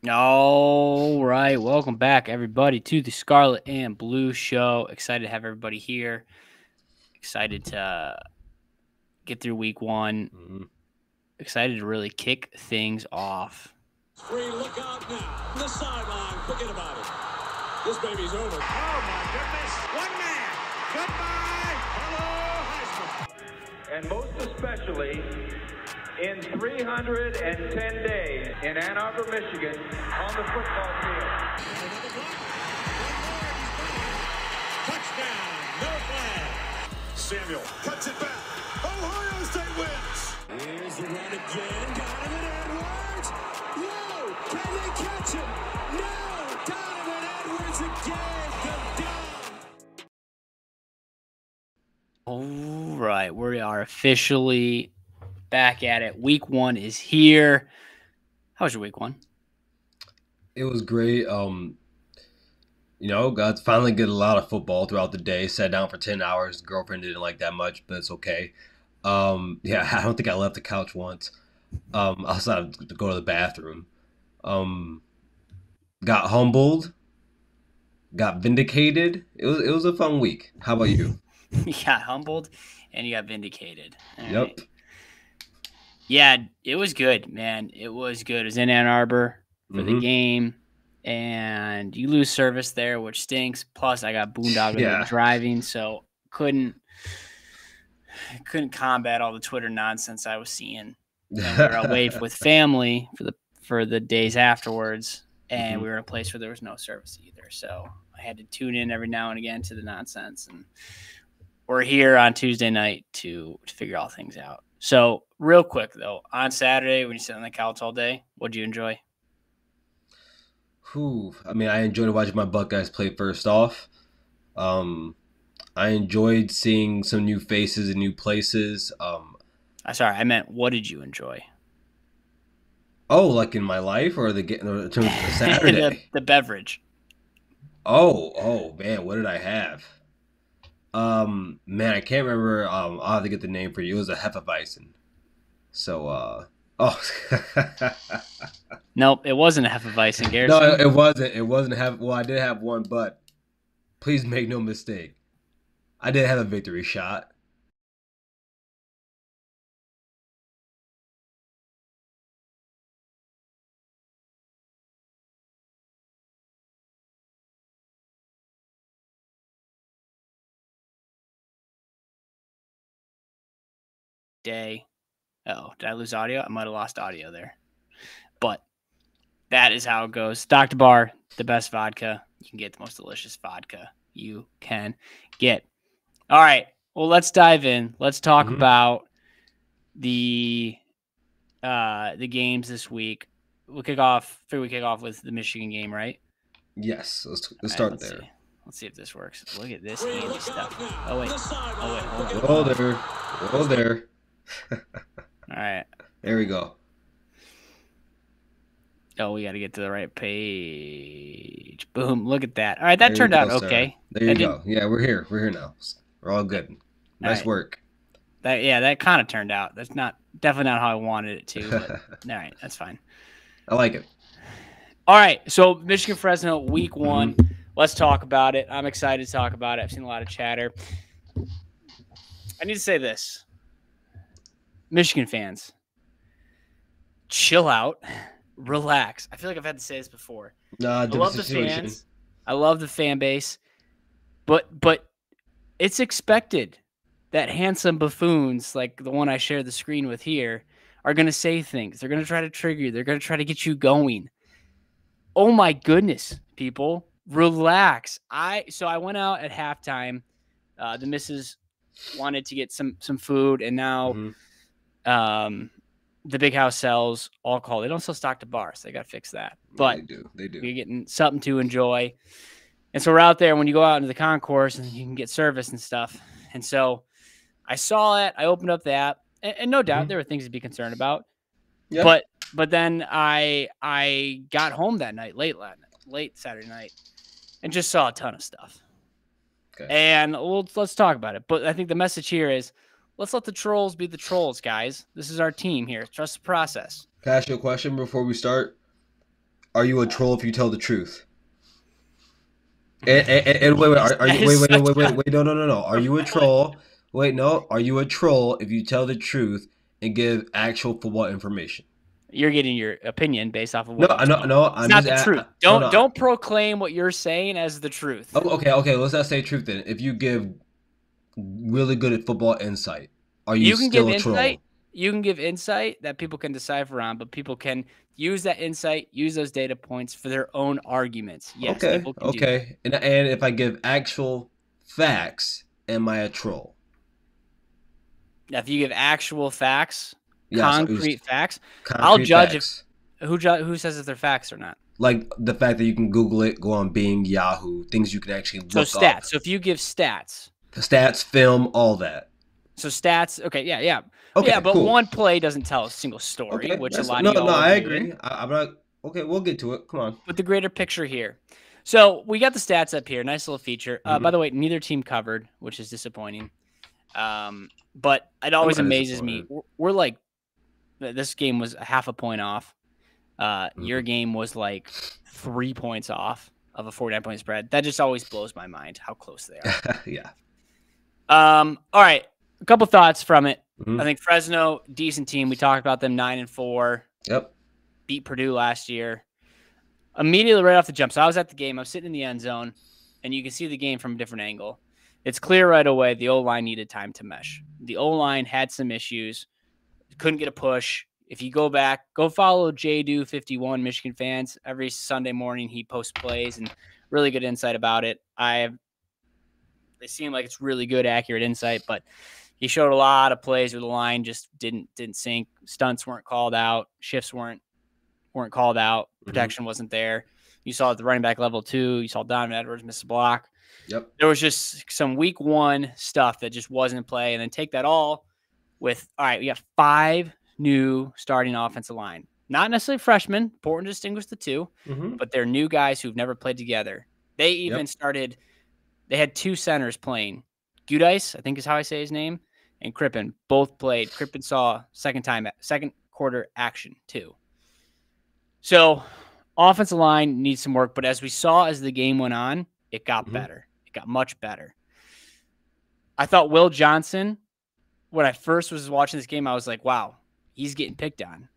All right, welcome back, everybody, to the Scarlet and Blue Show. Excited to have everybody here. Excited to get through week one. Excited to really kick things off. Free, look out now. The sideline, forget about it. This baby's over. Oh, my goodness. One man. Goodbye. Hello, Heisman. And most especially in 310 days in Ann Arbor, Michigan, on the football field. Another block. One more. Touchdown. No flag. Samuel cuts it back. Ohio State wins. Here's the run again. Donovan Edwards. Whoa. Can they catch him? No. Donovan Edwards again. The down. All right, we are officially back at it. Week one is here. How was your week one? It was great. Got to finally get a lot of football throughout the day. Sat down for 10 hours. Girlfriend didn't like that much, but it's okay. I don't think I left the couch once. Outside to go to the bathroom. Got humbled. Got vindicated. It was a fun week. How about you? You got humbled and you got vindicated. All Yep. right. Yeah, it was good, man. It was good. It was in Ann Arbor for the game, and you lose service there, which stinks. Plus, I got boondoggled driving, so couldn't combat all the Twitter nonsense I was seeing. And we were away with family for the days afterwards, and we were in a place where there was no service either. So I had to tune in every now and again to the nonsense, and we're here on Tuesday night to figure all things out. So real quick, though, on Saturday when you sit on the couch all day, what did you enjoy? I enjoyed watching my Buckeyes play first off. I enjoyed seeing some new faces and new places. Sorry, I meant what did you enjoy? Oh, like in my life or in terms of the Saturday? the beverage. Oh, man, what did I have? Man, I can't remember. I'll have to get the name for you. It was a Hefeweizen. So, Nope, it wasn't a Hefeweizen, Garrison. No, it wasn't. It wasn't. Well, I did have one, but please make no mistake. I did have a victory shot. Day. Oh, did I lose audio? I might have lost audio there. But that is how it goes. Dr. Bar, the best vodka. You can get the most delicious vodka you can get. All right. Well, let's dive in. Let's talk about the games this week. We kick off with the Michigan game, right? Yes. Let's start there. Let's see if this works. Look at this handy stuff. Oh wait, hold on. Whoa there. All right. There we go. Oh, we got to get to the right page. Boom. Look at that. All right. That turned out okay. There you go. Yeah, we're here. We're here now. We're all good. Nice work. That kind of turned out. That's definitely not how I wanted it to. But, all right. That's fine. I like it. All right. So Michigan Fresno week one. Let's talk about it. I'm excited to talk about it. I've seen a lot of chatter. I need to say this. Michigan fans, chill out, relax. I feel like I've had to say this before. I love the fans. I love the fan base. But it's expected that handsome buffoons like the one I share the screen with here are going to say things. They're going to try to trigger you. They're going to try to get you going. Oh my goodness, people, relax. So I went out at halftime. The missus wanted to get some food, and now the Big House sells alcohol. They don't sell stock to bars. They got to fix that. But they do. You're getting something to enjoy. And so we're out there when you go out into the concourse and you can get service and stuff. And so I saw it. I opened up the app, and no doubt there were things to be concerned about. Yeah. But then I got home that night, late Saturday night, and just saw a ton of stuff. Okay. And let's talk about it. But I think the message here is, let's let the trolls be the trolls, guys. This is our team here. Trust the process. Can I ask you a question before we start? Are you a troll if you tell the truth? And wait, no. Are you a troll? Wait, no. Are you a troll if you tell the truth and give actual football information? You're getting your opinion based off of what No. It's not the truth. Don't proclaim what you're saying as the truth. Okay. Let's not say truth then. If you give really good at football insight, are you still a troll? You can give insight that people can decipher on, but people can use that insight, use those data points for their own arguments. Yes, people can do that. And if I give actual facts, am I a troll? Now, if you give actual facts, Yes, concrete facts, I'll judge facts. Who says if they're facts or not. Like the fact that you can Google it, go on Bing, Yahoo, things you can actually look up. So stats. So if you give stats, film, all that. So stats, okay, yeah. Okay, yeah, but cool. One play doesn't tell a single story, which a lot of y'all I agree. I'm not okay. We'll get to it. Come on. With the greater picture here, so we got the stats up here. Nice little feature. By the way, neither team covered, which is disappointing. But it always amazes me. We're like, this game was half a point off. Your game was like 3 points off of a 49-point spread. That just always blows my mind how close they are. Yeah. All right. A couple thoughts from it. I think Fresno, decent team. We talked about them 9-4. Yep. Beat Purdue last year. Immediately right off the jump. So I was at the game. I was sitting in the end zone, and you can see the game from a different angle. It's clear right away the O-line needed time to mesh. The O-line had some issues. Couldn't get a push. If you go back, go follow JDo51 Michigan fans. Every Sunday morning he posts plays and really good insight about it. They seem like it's really good, accurate insight, but he showed a lot of plays where the line just didn't sync. Stunts weren't called out. Shifts weren't called out. Protection wasn't there. You saw at the running back level too. You saw Donovan Edwards miss a block. Yep. There was just some week one stuff that just wasn't in play. And then take that all with, all right, we got 5 new starting offensive line. Not necessarily freshmen. Important to distinguish the two, but they're new guys who've never played together. They even started – they had 2 centers playing. Gudice, I think is how I say his name, and Crippen both played. Crippen saw second quarter action too. So offensive line needs some work, but as we saw as the game went on, it got better. It got much better. I thought Will Johnson, when I first was watching this game, I was like, wow, he's getting picked on.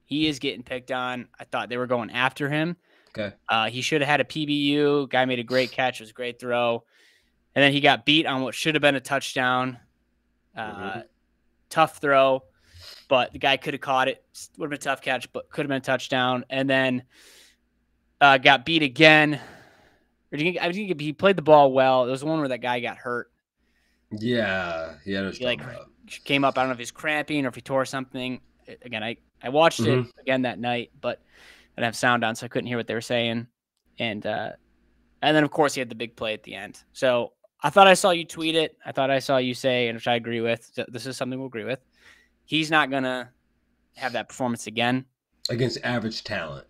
He is getting picked on. I thought they were going after him. Okay. He should have had a PBU. Guy made a great catch. It was a great throw. And then he got beat on what should have been a touchdown. Tough throw, but the guy could have caught it. Would have been a tough catch, but could have been a touchdown. And then got beat again. I think he played the ball well. There was one where that guy got hurt. Yeah. He came up. I don't know if he's cramping or if he tore something. Again, I watched it again that night, but I didn't have sound on, so I couldn't hear what they were saying. And then, of course, he had the big play at the end. So I thought I saw you tweet it. I thought I saw you say, and which I agree with. This is something we'll agree with. He's not going to have that performance again. Against average talent.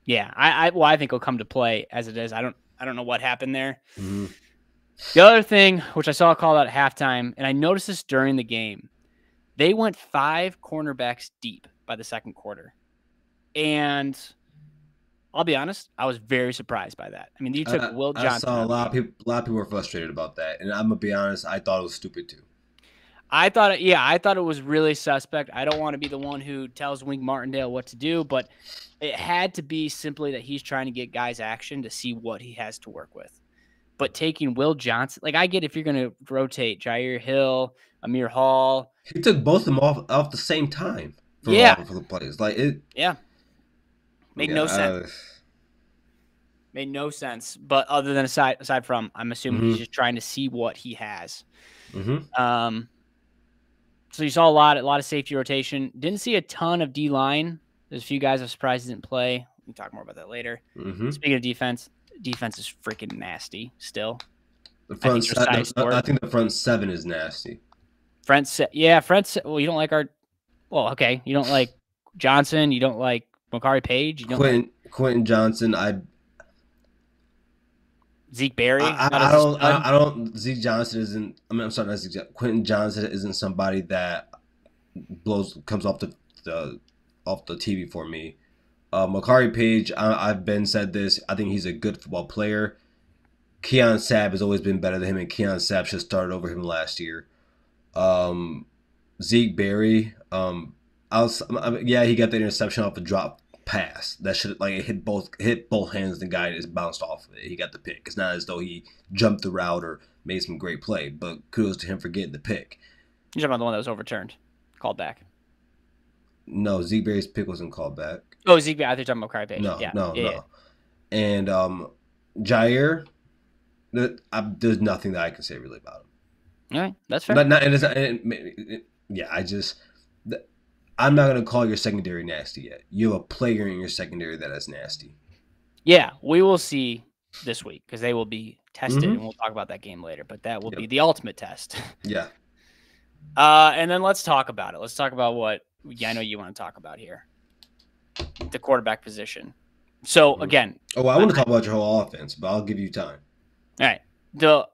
Yeah, I think he'll come to play as it is. I don't know what happened there. The other thing, which I saw called out at halftime, and I noticed this during the game, they went 5 cornerbacks deep by the second quarter. And I'll be honest, I was very surprised by that. I mean, you took Will Johnson. I saw a lot of people were frustrated about that, and I'm gonna be honest, I thought it was stupid too. I thought it was really suspect. I don't want to be the one who tells Wink Martindale what to do, but it had to be simply that he's trying to get guys action to see what he has to work with. But taking Will Johnson, like I get if you're gonna rotate Jair Hill, Amir Hall, he took both of them off the same time. For the plays, like it. Yeah. Made no sense. Made no sense. But other than aside from, I'm assuming he's just trying to see what he has. So you saw a lot of safety rotation. Didn't see a ton of D-line. There's a few guys I'm surprised didn't play. We can talk more about that later. Speaking of defense is freaking nasty still. I think the front 7 is nasty. Well, you don't like okay. You don't like Johnson. You don't like Makari Page. You don't Quentin Johnson. Zeke Berry. Zeke Johnson isn't. I mean, I'm sorry, not Zeke. Quentin Johnson isn't somebody that comes off the TV for me. Makari Page, I've been said this. I think he's a good football player. Keon Sabb has always been better than him, and Keon Sabb should have started over him last year. Zeke Berry, yeah, he got the interception off a drop pass that should it hit both hands. The guy just bounced off of it. He got the pick. It's not as though he jumped the route or made some great play, but kudos to him for getting the pick. You're talking about the one that was overturned, called back. No, Zeke Berry's pick wasn't called back. Oh, Zeke Berry. I think you're talking about Makari Page. No. And Jair, there's nothing that I can say really about him. All right, that's fair. I'm not going to call your secondary nasty yet. You have a player in your secondary that is nasty. Yeah, we will see this week because they will be tested, and we'll talk about that game later. But that will be the ultimate test. Yeah. And then let's talk about it. Let's talk about what I know you want to talk about here. The quarterback position. So, again. Oh, I want to talk about your whole offense, but I'll give you time. All right. We'll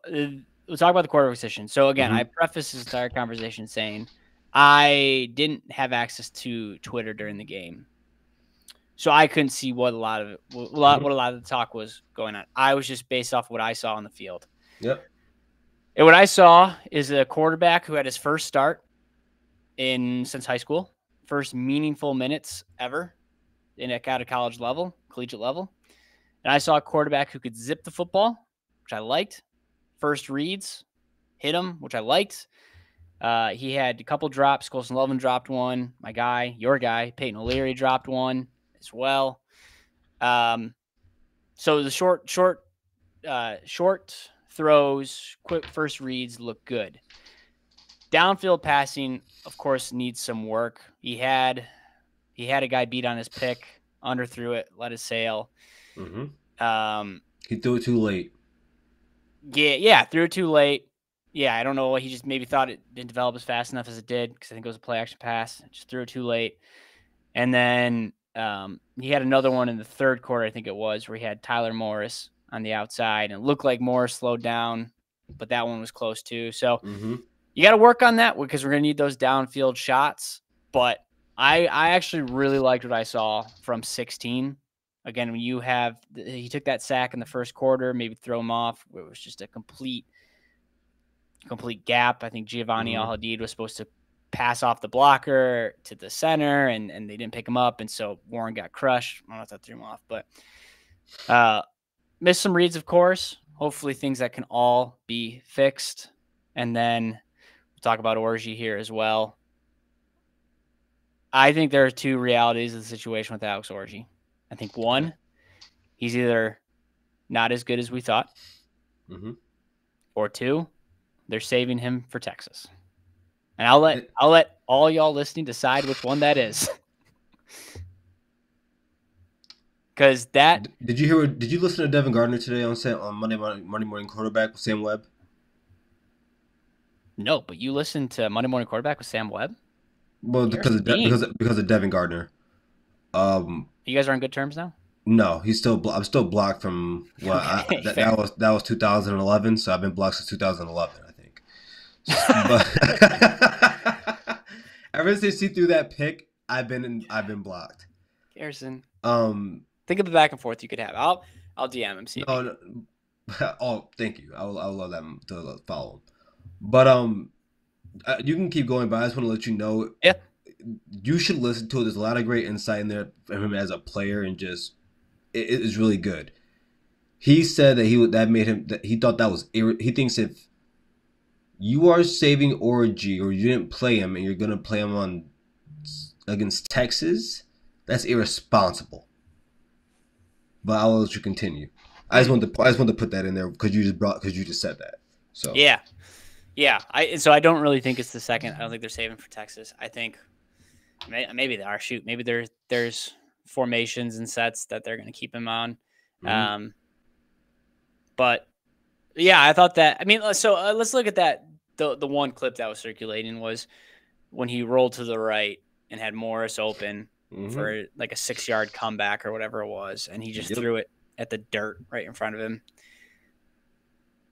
talk about the quarterback position. So, again, I preface this entire conversation saying I didn't have access to Twitter during the game. So I couldn't see what a lot of the talk was going on. I was just based off what I saw on the field. Yep. And what I saw is a quarterback who had his first start since high school, first meaningful minutes ever at a college level, collegiate level. And I saw a quarterback who could zip the football, which I liked. First reads, hit him, which I liked. He had a couple drops. Colson Lovin dropped one. My guy, your guy, Peyton O'Leary dropped one as well. So the short throws, quick first reads look good. Downfield passing, of course, needs some work. He had a guy beat on his pick, underthrew it, let it sail. He threw it too late. Yeah, threw it too late. Yeah, I don't know. He just maybe thought it didn't develop as fast enough as it did because I think it was a play action pass. Just threw it too late. And then he had another one in the third quarter, I think it was, where he had Tyler Morris on the outside. And it looked like Morris slowed down, but that one was close too. So you got to work on that because we're going to need those downfield shots. But I actually really liked what I saw from 16. Again, when he took that sack in the first quarter, maybe throw him off. It was just a complete gap. I think Giovanni Al-Hadid was supposed to pass off the blocker to the center, and they didn't pick him up, and so Warren got crushed. I don't know if that threw him off, but missed some reads, of course. Hopefully things that can all be fixed. And then we'll talk about Orji here as well. I think there are two realities of the situation with Alex Orji. I think one, he's either not as good as we thought, or two, they're saving him for Texas. And I'll let all y'all listening decide which one that is. Because that. Did you listen to Devin Gardner today on Monday Morning Quarterback with Sam Webb? No, but you listened to Monday Morning Quarterback with Sam Webb? Well, because of Devin Gardner. You guys are on good terms now? No, I'm still blocked from that was 2011, so I've been blocked since 2011, I think. But ever since he threw that pick, I've been blocked. Garrison. Think of the back and forth you could have. I'll DM him. See. Oh, thank you. I would love that to follow him. But you can keep going, but I just want to let you know. Yeah. You should listen to it. There's a lot of great insight in there from him as a player, and just it is really good. He said that he thought that was he thinks if you are saving Orji or you didn't play him and you're gonna play him against Texas, that's irresponsible. But I'll let you continue. I just want to put that in there because you just said that. So yeah. So I don't really think it's the second. I don't think they're saving for Texas. I think maybe they are. Shoot, maybe there's formations and sets that they're going to keep him on. But yeah, I thought that. I mean, so let's look at that. The one clip that was circulating was when he rolled to the right and had Morris open for like a 6-yard comeback or whatever it was, and he just threw it at the dirt right in front of him.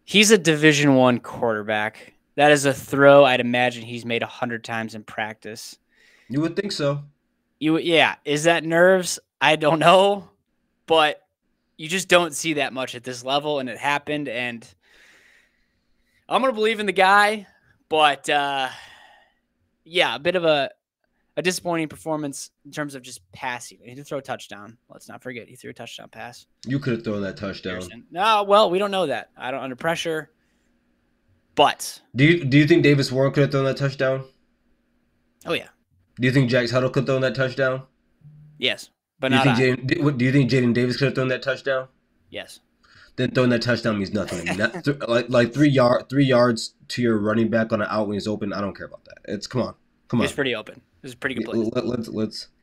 He's a Division I quarterback. That is a throw I'd imagine he's made 100 times in practice. You would think so. Is that nerves? I don't know, but you just don't see that much at this level, and it happened. And I'm gonna believe in the guy, but a bit of a disappointing performance in terms of just passing. He did throw a touchdown. Let's not forget he threw a touchdown pass. You could have thrown that touchdown. No, well, we don't know that. I don't under pressure. But do you think Davis Warren could have thrown that touchdown? Oh yeah. Do you think Jax Huddle could have thrown that touchdown? Yes, but do you not. Do you think Jaden Davis could have thrown that touchdown? Yes. Then throwing that touchdown means nothing to me. like 3 yards to your running back on an out when he's open. I don't care about that. It's come on. It's pretty open. It's a pretty good play.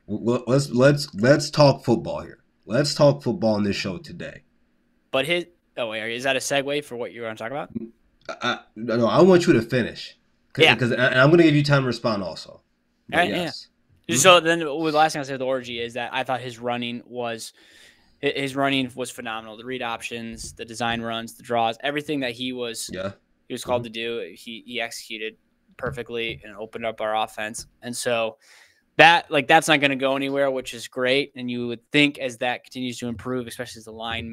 Let's talk football here. Let's talk football on this show today. But is that a segue for what you want to talk about? No, I want you to finish. Because I'm going to give you time to respond also. All right, yes. Yeah. So then the last thing I'll say with the orgy is that I thought his running was phenomenal. The read options, the design runs, the draws, everything that he was called to do, he executed perfectly and opened up our offense. And so that's not going to go anywhere, which is great. And you would think as that continues to improve, especially as the line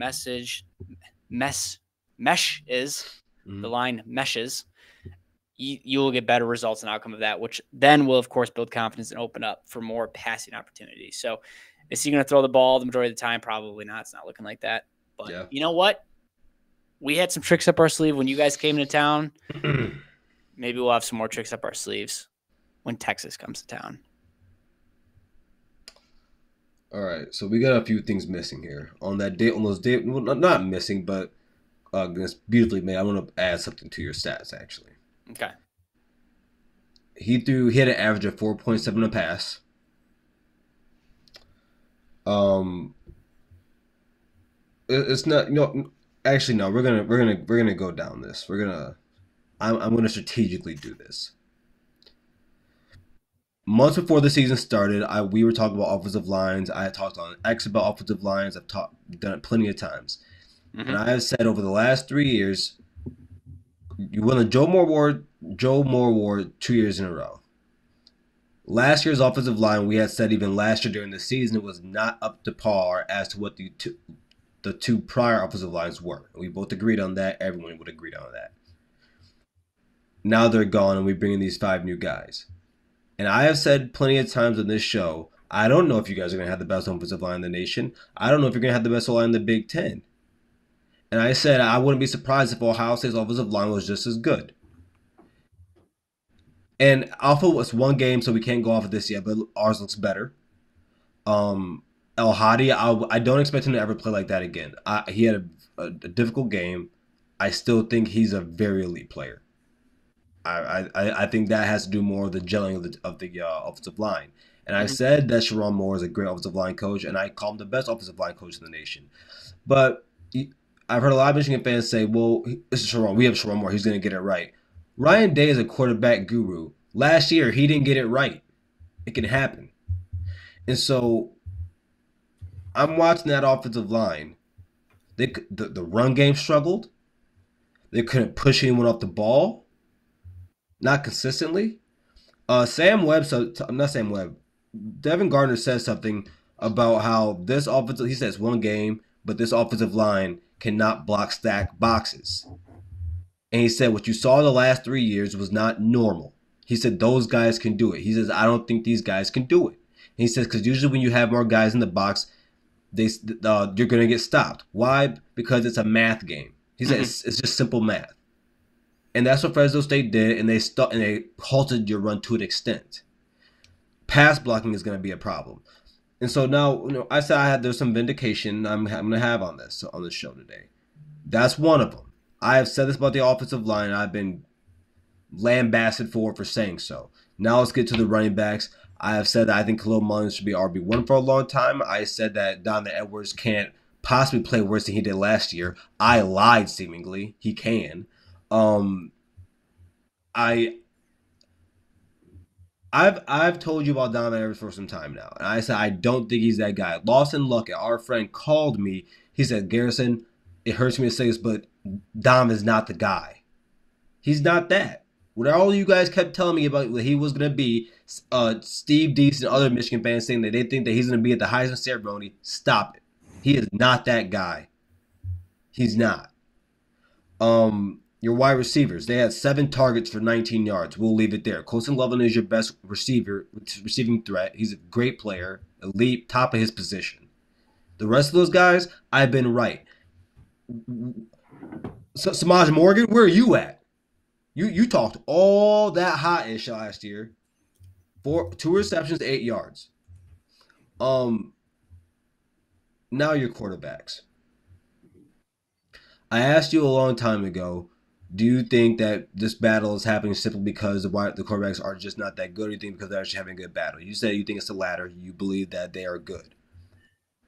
the line meshes, you will get better results and outcome of that, which then will, of course, build confidence and open up for more passing opportunities. So is he going to throw the ball the majority of the time? Probably not. It's not looking like that. But You know what? We had some tricks up our sleeve when you guys came into town. Maybe we'll have some more tricks up our sleeves when Texas comes to town. All right. So we got a few things missing here. On that day, on those days, well, not missing, but it's beautifully made. I want to add something to your stats, actually. Okay. He had an average of 4.7 a pass. It's not, actually no, we're gonna go down this. I'm gonna strategically do this. Months before the season started, we were talking about offensive lines. I had talked on X about offensive lines. I've done it plenty of times. Mm-hmm. And I have said over the last 3 years, you won a Joe Moore Award 2 years in a row. Last year's offensive line, we had said even last year during the season, it was not up to par as to what the two prior offensive lines were. We both agreed on that. Everyone would agree on that. Now they're gone, and we bring in these 5 new guys. And I have said plenty of times on this show, I don't know if you guys are going to have the best offensive line in the nation. I don't know if you're going to have the best line in the Big Ten. And I said I wouldn't be surprised if Ohio State's offensive line was just as good. And Alpha was one game, so we can't go off of this yet, but ours looks better. El Hadi, I don't expect him to ever play like that again. He had a difficult game. I still think he's a very elite player. I think that has to do more with the gelling of the offensive line. And I said that Sharon Moore is a great offensive line coach, and I call him the best offensive line coach in the nation. But I've heard a lot of Michigan fans say, well, this is Sharon. We have Sharon Moore. He's going to get it right. Ryan Day is a quarterback guru. Last year, he didn't get it right. It can happen. And so I'm watching that offensive line. The run game struggled. They couldn't push anyone off the ball. Not consistently. Devin Gardner says something about how this offensive, he says one game, but this offensive line cannot block stack boxes. And he said what you saw the last 3 years was not normal. He said those guys can do it. He says, I don't think these guys can do it. And he says, because usually when you have more guys in the box, you're going to get stopped. Why? Because it's a math game. He said it's just simple math. And that's what Fresno State did, and they halted your run to an extent. Pass blocking is going to be a problem. And so now, I said there's some vindication I'm going to have on this show today. That's one of them. I have said this about the offensive line, and I've been lambasted for saying so. Now let's get to the running backs. I have said that I think Khalil Mullins should be RB1 for a long time. I said that Donovan Edwards can't possibly play worse than he did last year. I lied, seemingly. He can. I've told you about Donovan Edwards for some time now, and I said I don't think he's that guy. Lawson Luckett, our friend, called me. He said, Garrison, it hurts me to say this, but Dom is not the guy. He's not that. What all you guys kept telling me about what he was going to be, Steve Deese and other Michigan fans saying that they think that he's going to be at the Heisman ceremony, stop it. He is not that guy. He's not. Your wide receivers, they had 7 targets for 19 yards. We'll leave it there. Colson Loveland is your best receiving threat. He's a great player, elite, top of his position. The rest of those guys, I've been right. So, Samaj Morgan, where are you at? You talked all that hot-ish last year. 2 receptions, 8 yards. Now your quarterbacks. I asked you a long time ago, do you think that this battle is happening simply because the quarterbacks are just not that good, or do you think because they're actually having a good battle? You said you think it's the latter. You believe that they are good.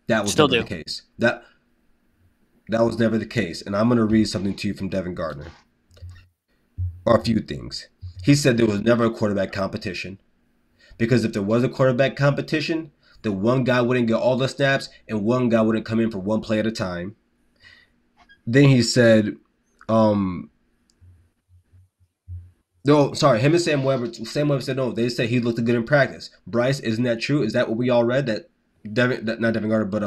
That was never the case. That was never the case. And I'm going to read something to you from Devin Gardner. Or a few things. He said there was never a quarterback competition. Because if there was a quarterback competition, then one guy wouldn't get all the snaps and one guy wouldn't come in for one play at a time. Then he said, him and Sam Weber said no. They said he looked good in practice. Bryce, isn't that true? Is that what we all read? That not Devin Gardner, but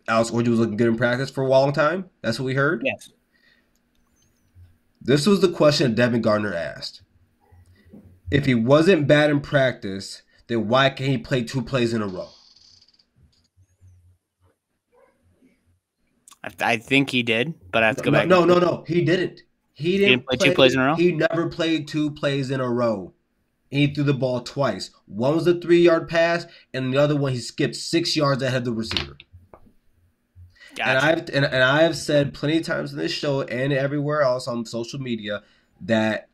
Alex Orji was looking good in practice for a long time? That's what we heard? Yes. This was the question that Devin Gardner asked. If he wasn't bad in practice, then why can't he play 2 plays in a row? I think he did, but I have to go back. No. He didn't. He didn't play 2 plays in a row? He never played 2 plays in a row. He threw the ball twice. One was a 3-yard pass, and the other one he skipped 6 yards ahead of the receiver. Gotcha. And I have said plenty of times in this show and everywhere else on social media that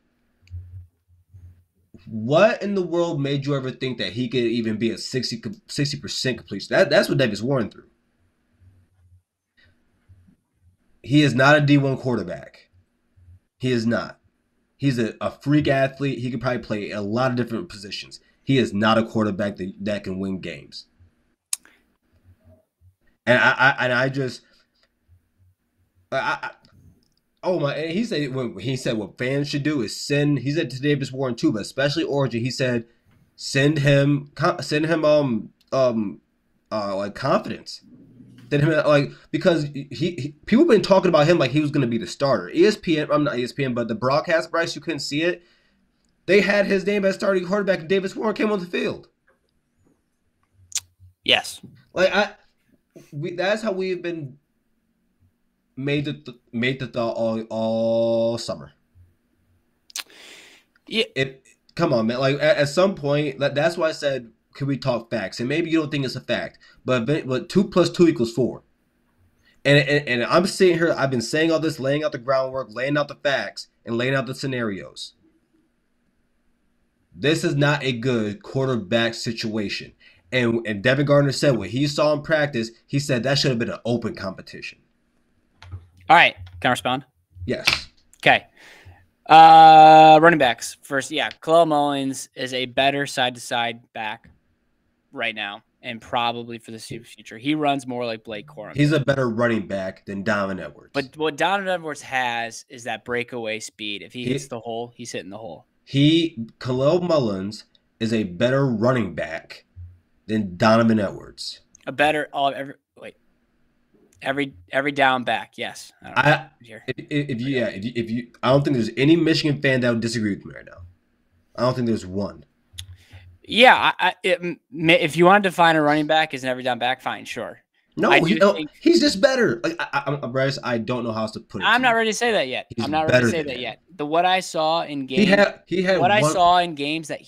what in the world made you ever think that he could even be a 60% completion? That's what Davis Warren threw. He is not a D1 quarterback. He is not. He's a freak athlete. He could probably play a lot of different positions. He is not a quarterback that can win games. And he said what fans should do is send. He said to Davis Warren too, but especially Origin. He said send him confidence. Because people have been talking about him like he was going to be the starter. ESPN, I'm not ESPN, but the broadcast, Bryce, you couldn't see it. They had his name as starting quarterback, and Davis Warren came on the field. Yes, that's how we've been made the thought all summer. Yeah, come on, man. Like at some point, that's why I said, can we talk facts? And maybe you don't think it's a fact, but 2 + 2 = 4. And I'm sitting here. I've been saying all this, laying out the groundwork, laying out the facts, and laying out the scenarios. This is not a good quarterback situation. And Devin Gardner said what he saw in practice, he said that should have been an open competition. All right. Can I respond? Yes. Okay. Running backs. First, Khalil Mullins is a better side-to-side back right now and probably for the future. He runs more like Blake Corum. He's a better running back than Donovan Edwards. But what Donovan Edwards has is that breakaway speed. If he hits the hole, he's hitting the hole. Khalil Mullins is a better running back than Donovan Edwards. Every down back, yes. I don't think there's any Michigan fan that would disagree with me right now. I don't think there's one. Yeah, if you want to define a running back as an every down back, fine, sure. No, he's just better. Like Bryce, I don't know how else to put it. I'm not ready to say that yet. I'm not ready to say that yet. What I saw in games, I saw in games that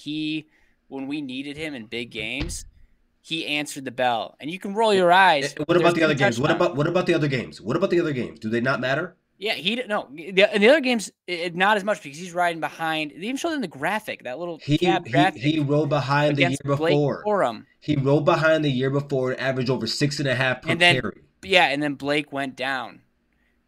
when we needed him in big games, he answered the bell. And you can roll your eyes. What about the other games? What about the other games? What about the other games? Do they not matter? Yeah, in the other games, not as much because he's riding behind. They even showed in the graphic, that little graphic. He rolled behind the year before. He rolled behind the year before and averaged over 6.5 per carry. Yeah, and then Blake went down.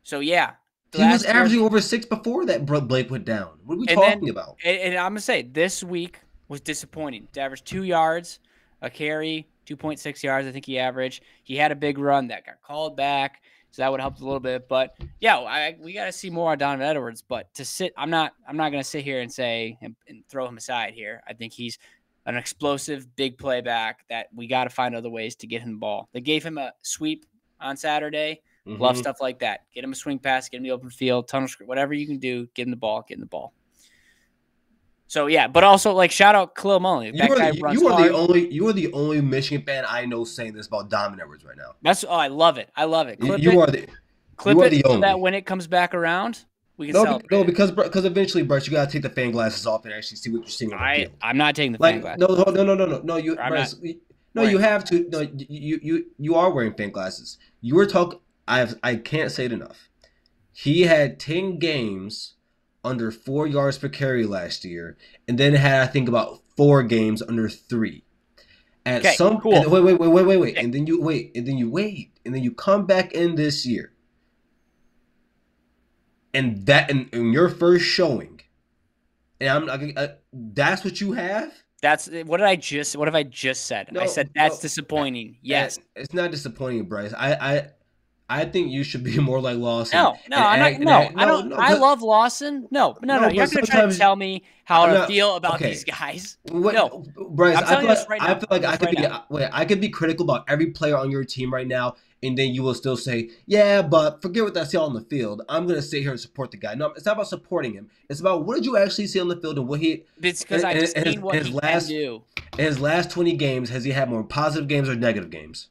So, yeah. He was averaging over 6 before that Blake went down. What are we talking about? And I'm going to say, this week was disappointing. To average 2 yards a carry, 2.6 yards I think he averaged. He had a big run that got called back. So that would help a little bit. But yeah, we got to see more on Donovan Edwards. But I'm not going to sit here and say and throw him aside here. I think he's an explosive big play back that we got to find other ways to get him the ball. They gave him a sweep on Saturday. Love stuff like that. Get him a swing pass, get him the open field, tunnel screen, whatever you can do. Get him the ball. So yeah, but also like shout out Khalil Mullen. You are the only Michigan fan I know saying this about Donovan Edwards right now. I love it. Clip you are the only. That when it comes back around, we can celebrate. No, because eventually, Bryce, you gotta take the fan glasses off and actually see what you're seeing on the field. I'm not taking the fan glasses. No. You have to. No, you are wearing fan glasses. You were talking. I can't say it enough. He had 10 games under 4 yards per carry last year, and then had I think about 4 games under 3. Wait. And then you come back in this year, and that in your first showing, and that's what you have. What have I just said? I said that's disappointing. Yes, it's not disappointing, Bryce. I think you should be more like Lawson. I love Lawson. No. You're not going to try to tell me how to feel about these guys. No, Bryce. I feel like I could be critical about every player on your team right now, and then you will still say, yeah, but forget what I see on the field. I'm going to sit here and support the guy. No, it's not about supporting him. It's about what did you actually see on the field and what he. It's because I just seen what he can do. In his last 20 games, has he had more positive games or negative games?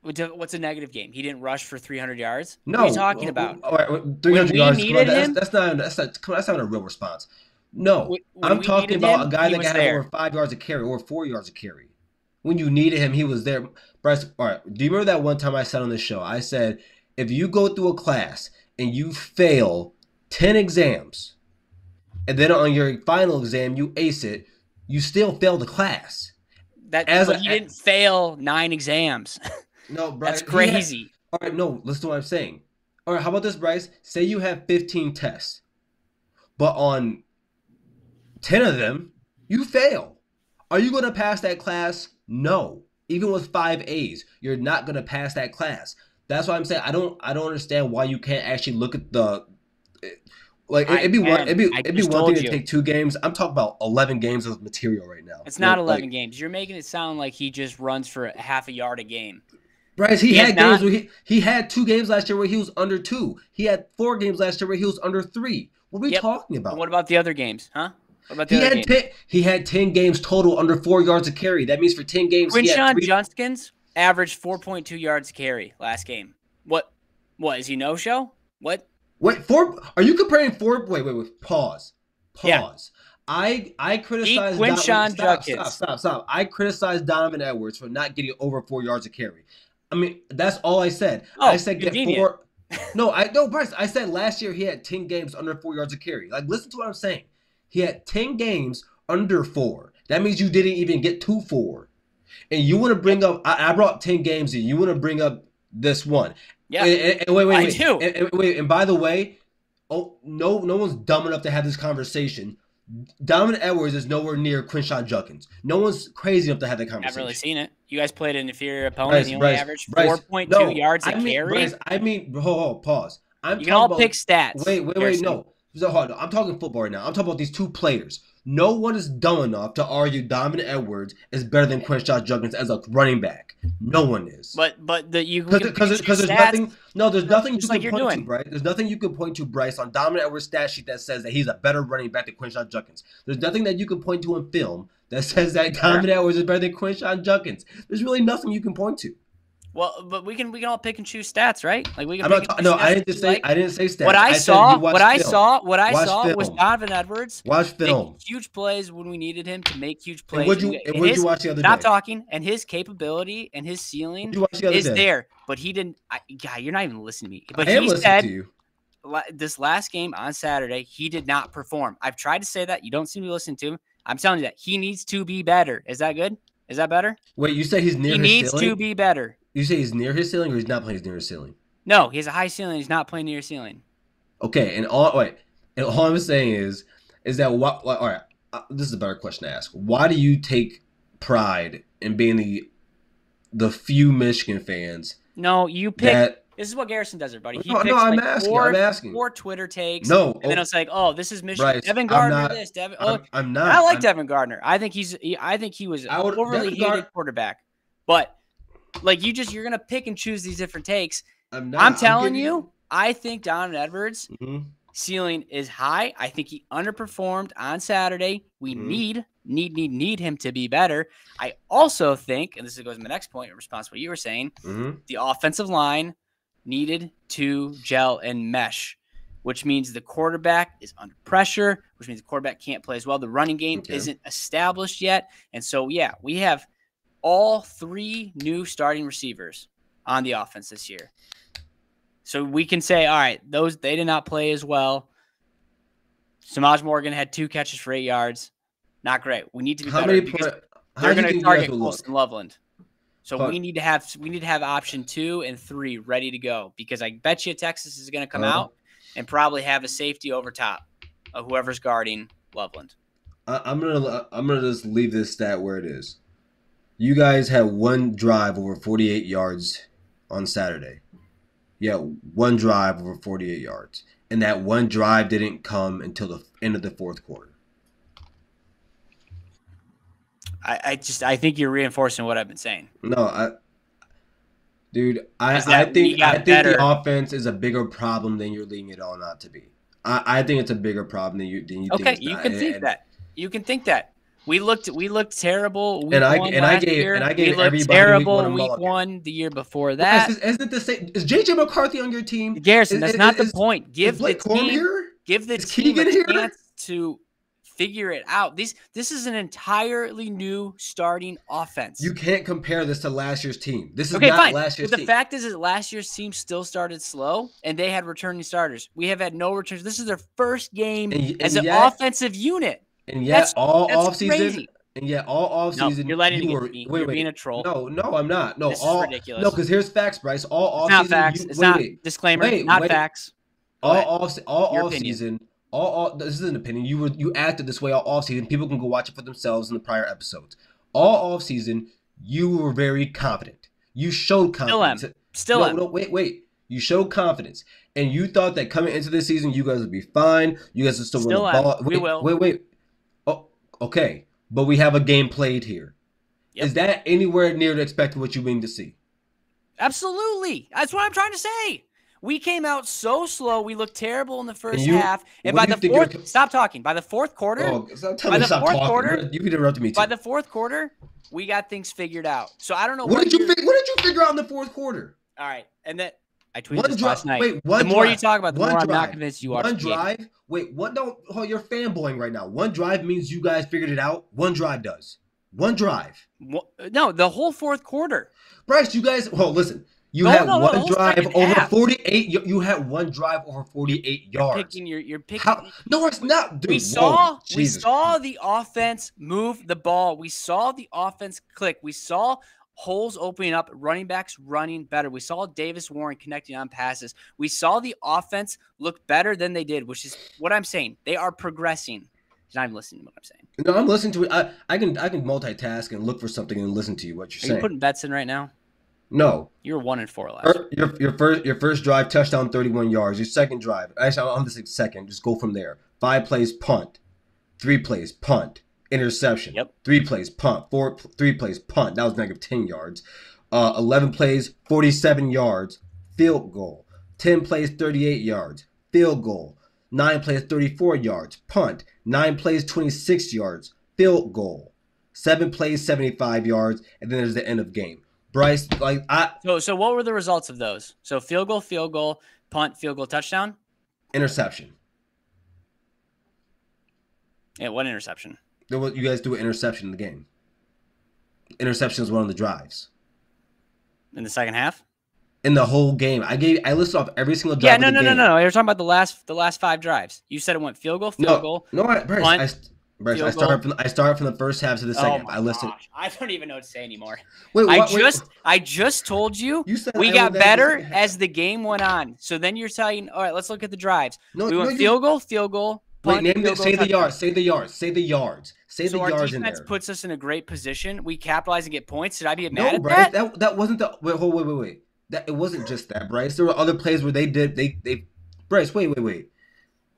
What's a negative game? He didn't rush for 300 yards? No. What are you talking about? All right, 300 yards. That's not a real response. No. I'm talking about a guy that got over 5 yards a carry or 4 yards a carry. When you needed him, he was there. Bryce, all right, do you remember that one time I said on this show? I said, if you go through a class and you fail 10 exams, and then on your final exam you ace it, you still fail the class. But you didn't fail 9 exams. No, Bryce. That's crazy. All right, no, listen to what I'm saying. All right, how about this, Bryce? Say you have 15 tests, but on 10 of them, you fail. Are you going to pass that class? No. Even with 5 A's, you're not going to pass that class. That's why I'm saying I don't understand why you can't actually look at the it'd be one thing to take 2 games. I'm talking about 11 games of material right now. It's not 11 games. You're making it sound like he just runs for half a yard a game. Bryce, he had games where he had 2 games last year where he was under 2. He had 4 games last year where he was under 3. What are we talking about? And what about the other games, huh? He had 10 games total under 4 yards a carry. That means for 10 games, Quinshon Judkins averaged 4.2 yards a carry last game. What? Is he no-show? What? Wait, are you comparing 4? Wait. Pause. Yeah. I criticized Quinshon Judkins. Stop. I criticized Donovan Edwards for not getting over 4 yards a carry. I mean, that's all I said. I said get 4. No, Bryce. I said last year he had 10 games under 4 yards a carry. Like, listen to what I'm saying. He had 10 games under 4. That means you didn't even get to 4. And you want to bring up? I brought 10 games in. You want to bring up this one? Yeah. And wait. I do. And by the way, no one's dumb enough to have this conversation. Donovan Edwards is nowhere near Quinshon Judkins. No one's crazy enough to have that conversation. I've really seen it. You guys played an inferior opponent. He only averaged 4.2 yards a carry. Pause. You can all pick stats. Wait. No. I'm talking football right now. I'm talking about these 2 players. No one is dumb enough to argue Donovan Edwards is better than Quinshon Judkins as a running back. No one is. But because there's nothing. No, there's nothing you can point to, Bryce. There's nothing you can point to, Bryce, on Donovan Edwards' stat sheet that says that he's a better running back than Quinshon Judkins. There's nothing that you can point to in film that says that Donovan Edwards is better than Quinshon Judkins. There's really nothing you can point to. Well, but we can all pick and choose stats, right? Like we can. I didn't say stats. What I saw was Donovan Edwards. Watch film. Make huge plays when we needed him to make huge plays. Would you watch the other day? Not talking, and his capability and his ceiling is there, but he didn't. God, you're not even listening to me. But he said to you. This last game on Saturday, he did not perform. I've tried to say that. You don't seem to be listening to him. I'm telling you that he needs to be better. Is that good? Is that better? Wait, you said he's near his ceiling? He needs to be better. You say he's near his ceiling or he's not playing near his ceiling? No, he has a high ceiling. He's not playing near his ceiling. Okay, and all I'm saying is that all right. This is a better question to ask. Why do you take pride in being the few Michigan fans? No, you pick This is what Garrison does, everybody. He No, picks I'm like asking. four Twitter takes. No, and then it's like, oh, this is Michigan. Bryce, Devin I'm Gardner. not- This Devin. I'm not. I like Devin Gardner. I think he was overly Devin hated quarterback. But like you're gonna pick and choose these different takes. I'm telling you, I think Donovan Edwards ceiling is high. I think he underperformed on Saturday. We need him to be better. I also think, and this goes to my next point in response to what you were saying, the offensive line needed to gel and mesh, which means the quarterback is under pressure, which means the quarterback can't play as well. The running game isn't established yet. And so, yeah, we have all 3 new starting receivers on the offense this year. So we can say, all right, they did not play as well. Samaj Morgan had 2 catches for 8 yards. Not great. We need to be better because they're going to target Colston Loveland. So we need to have option 2 and 3 ready to go because I bet you Texas is going to come out and probably have a safety over top of whoever's guarding Loveland. I'm gonna just leave this stat where it is. You guys had 1 drive over 48 yards on Saturday. Yeah, 1 drive over 48 yards, and that 1 drive didn't come until the end of the 4th quarter. I think you're reinforcing what I've been saying. No, I think the offense is a bigger problem than you're leading it all out to be. I think it's a bigger problem than you think. Okay, you can think that. You can think that. We looked terrible week and I one gave everybody terrible week 1 the year before that. Isn't it the same? Is JJ McCarthy on your team? Garrison, that's not the point. Give the team a chance to figure it out. This is an entirely new starting offense. You can't compare this to last year's team. This is not last year's team. The fact is that last year's team still started slow, and they had returning starters. We have had no returns. This is their first game as an offensive unit. And yet, all offseason, you're letting you're being a troll. No, I'm not. No, this is ridiculous. No, because here's facts, Bryce. All offseason, not facts. It's not disclaimer. Not facts. All offseason. This is an opinion. You acted this way all offseason. People can go watch it for themselves in the prior episodes. All offseason, you were very confident. You showed confidence. Still am. No, wait. You showed confidence, and you thought that coming into this season, you guys would be fine. You guys would still run the ball. We will. Wait. Oh, okay. But we have a game played here. Yep. Is that anywhere near to expect what you mean to see? Absolutely. That's what I'm trying to say. We came out so slow. We looked terrible in the first half. And by the fourth, stop talking. By the fourth quarter, you can interrupt me too. By the fourth quarter, we got things figured out. So I don't know what did you figure out in the fourth quarter? All right, and then I tweeted this last night. The more you talk about, the more I'm not convinced you are. One drive. Wait, what? Don't. Oh, you're fanboying right now. One drive means you guys figured it out. One drive does. One drive. No, the whole fourth quarter. Bryce, you guys. Well, listen. You had one drive over 48. You had one drive over 48 yards. You're picking. How? No, it's not. Dude, we saw the offense move the ball. We saw the offense click. We saw holes opening up, running backs running better. We saw Davis Warren connecting on passes. We saw the offense look better than they did, which is what I'm saying. They are progressing. You're not even listening to what I'm saying. No, I'm listening to it. I can multitask and look for something and listen to you. What you're saying. Are you putting bets in right now? No. You were 1-4 last. Your first drive, touchdown, 31 yards. Your second drive, actually, I'm just second. Just go from there. 5 plays, punt. 3 plays, punt. Interception. Yep. 3 plays, punt. 3 plays, punt. That was negative 10 yards. 11 plays, 47 yards. Field goal. 10 plays, 38 yards. Field goal. 9 plays, 34 yards. Punt. 9 plays, 26 yards. Field goal. 7 plays, 75 yards. And then there's the end of game. Bryce, So what were the results of those? So field goal, punt, field goal, touchdown? Interception. Yeah, what interception? You guys do an interception in the game. Interception is one of the drives. In the second half? In the whole game. I listed off every single drive. Yeah, no. You're talking about the last 5 drives. You said it went field goal. No, Bryce, I started from the first half to the second. I listed. Gosh. I don't even know what to say anymore. I just told you we got better as the game went on. So then you're telling, all right, let's look at the drives. We went field goal. Punt, say the yards. Say the yards in there. Our defense puts us in a great position. We capitalize and get points. Should I be mad at Bryce, that? That wasn't the. Wait. That it wasn't just that, Bryce. There were other plays where they Bryce, wait.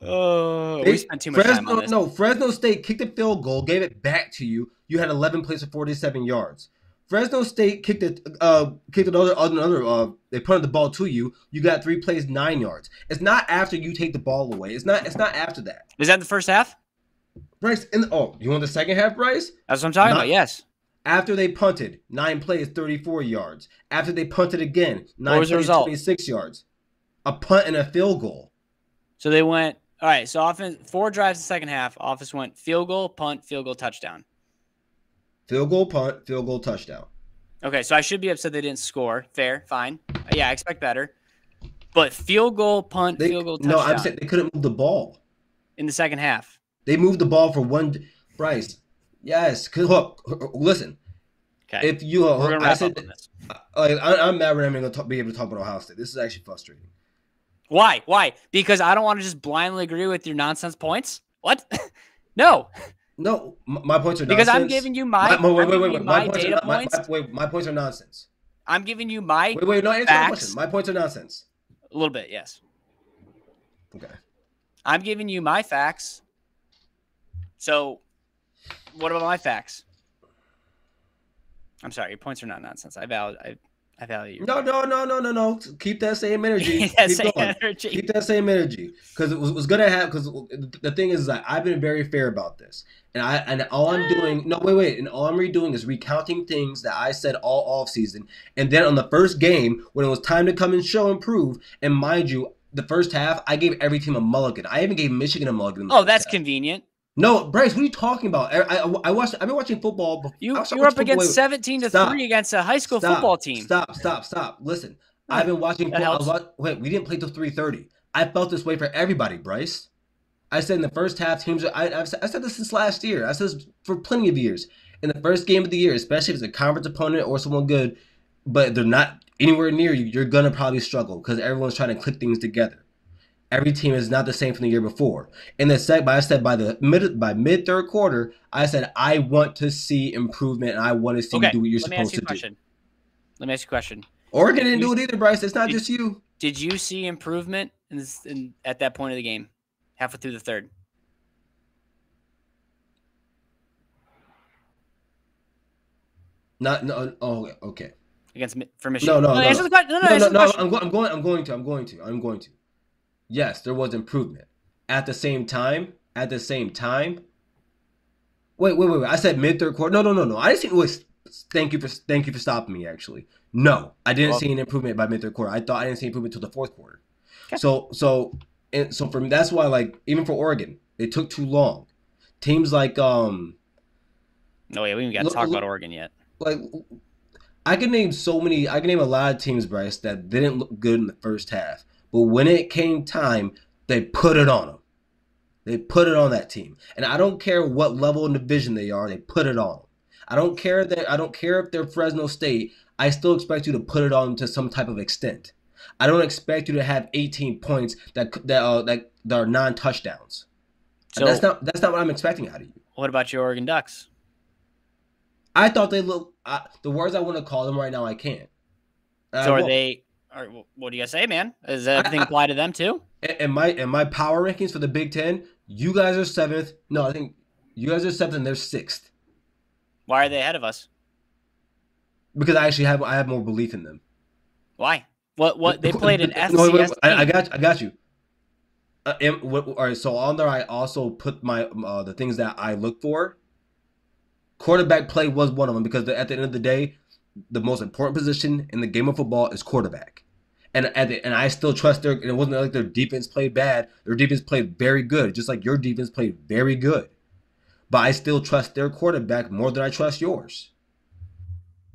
Oh, we spent too much time on this. No, Fresno State kicked a field goal, gave it back to you. You had 11 plays for 47 yards. Fresno State kicked another. They punted the ball to you. You got 3 plays, 9 yards. It's not after you take the ball away. It's not after that. Is that the first half? Bryce, you want the second half, Bryce? That's what I'm talking about. Yes. After they punted, 9 plays, 34 yards. After they punted again, 9 plays, 26 yards. A punt and a field goal. So they went, all right, so offense, 4 drives the second half. Offense went field goal, punt, field goal, touchdown. Field goal, punt, field goal, touchdown. Okay, so I should be upset they didn't score. Fair, fine. Yeah, I expect better. But field goal, punt, field goal, touchdown. No, I'm saying they couldn't move the ball. In the second half. They moved the ball for one. Bryce, yes. Look, listen. Okay. If you, we're gonna wrap up on this. I'm mad when I'm going to be able to talk about Ohio State. This is actually frustrating. Why? Because I don't want to just blindly agree with your nonsense points. What? No. No, my points are nonsense. Because I'm giving you my data points. My points are nonsense. I'm giving you my no, answer facts. the question. My points are nonsense. A little bit, yes. Okay. I'm giving you my facts. So, what about my facts? I'm sorry, your points are not nonsense. I value you. No. Keep that same energy. Keep that same energy. Because it was gonna happen. Because the thing is that I've been very fair about this, and all I'm doing. No, wait. And all I'm redoing is recounting things that I said all off season, and then on the first game when it was time to come and show and prove, and mind you, the first half I gave every team a mulligan. I even gave Michigan a mulligan. Oh, that's convenient. No, Bryce, what are you talking about? I've been watching football. You were up against 17-3 against a high school football team. Stop. Listen, I've been watching football. Wait, we didn't play till 3:30. I felt this way for everybody, Bryce. I said in the first half, teams. I said this since last year. I said this for plenty of years. In the first game of the year, especially if it's a conference opponent or someone good, but they're not anywhere near you, you're gonna probably struggle because everyone's trying to click things together. Every team is not the same from the year before. In the I said by mid third quarter, I said I want to see improvement and I want to see you do what you're supposed to do. Let me ask you a question. Oregon didn't do it either, Bryce. It's not just you. Did you see improvement at that point of the game, halfway through the third? No. Oh, okay. For Michigan. No. Answer the question. No. I'm going to. Yes, there was improvement. At the same time. Wait. I said mid third quarter. No. I didn't see. Thank you for stopping me. Actually, no, I didn't see an improvement by mid third quarter. I didn't see improvement until the fourth quarter. Okay. So for me, that's why even for Oregon, it took too long. Teams like No, wait, we haven't got to talk about Oregon yet. I can name a lot of teams, Bryce, that didn't look good in the first half. But when it came time, they put it on them. They put it on that team. And I don't care what level in division they are, they put it on them. I don't care if they're Fresno State, I still expect you to put it on to some type of extent. I don't expect you to have 18 points that are non-touchdowns. So that's not what I'm expecting out of you. What about your Oregon Ducks? I thought they look the words I want to call them right now I can't. So are they what do you guys say, man? Does everything apply to them too? In my power rankings for the Big Ten, you guys are 7th. No, I think you guys are 7th and they're 6th. Why are they ahead of us? Because I have more belief in them. Why? What they played an FCS. I got you. All right, so on there I also put my the things that I look for. Quarterback play was one of them because at the end of the day, the most important position in the game of football is quarterback. And I still trust it wasn't like their defense played bad. Their defense played very good, just like your defense played very good. But I still trust their quarterback more than I trust yours.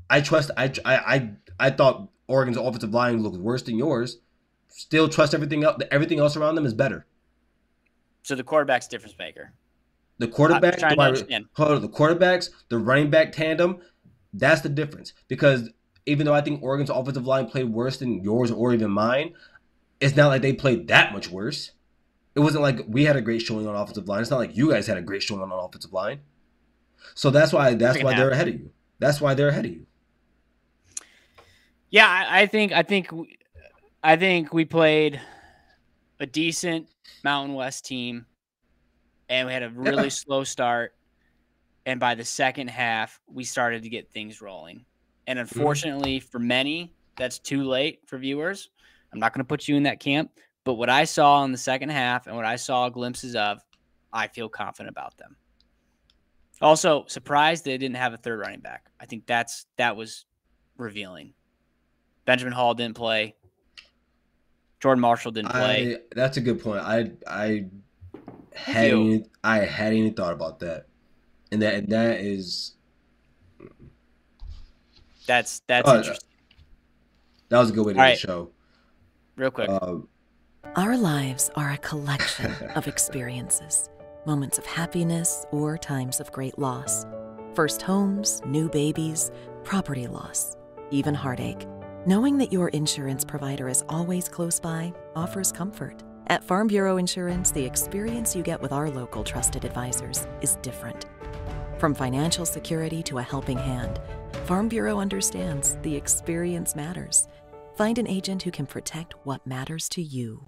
I thought Oregon's offensive line looked worse than yours. Still trust everything else. Everything else around them is better. So the quarterback's difference maker. The quarterback, the quarterbacks, the running back tandem, that's the difference. Because even though I think Oregon's offensive line played worse than yours or even mine, it's not like they played that much worse. It wasn't like we had a great showing on offensive line. It's not like you guys had a great showing on offensive line. So that's why they're ahead of you. That's why they're ahead of you. Yeah, I think we played a decent Mountain West team, and we had a really slow start. And by the second half, we started to get things rolling. And unfortunately for many, that's too late for viewers. I'm not going to put you in that camp. But what I saw in the second half and what I saw glimpses of, I feel confident about them. Also, surprised they didn't have a third running back. I think that was revealing. Benjamin Hall didn't play. Jordan Marshall didn't play. That's a good point. I hadn't even thought about that. And that is that's interesting. That was a good way to end the show. Real quick. Our lives are a collection of experiences, moments of happiness or times of great loss. First homes, new babies, property loss, even heartache. Knowing that your insurance provider is always close by offers comfort. At Farm Bureau Insurance, the experience you get with our local trusted advisors is different. From financial security to a helping hand, Farm Bureau understands the experience matters. Find an agent who can protect what matters to you.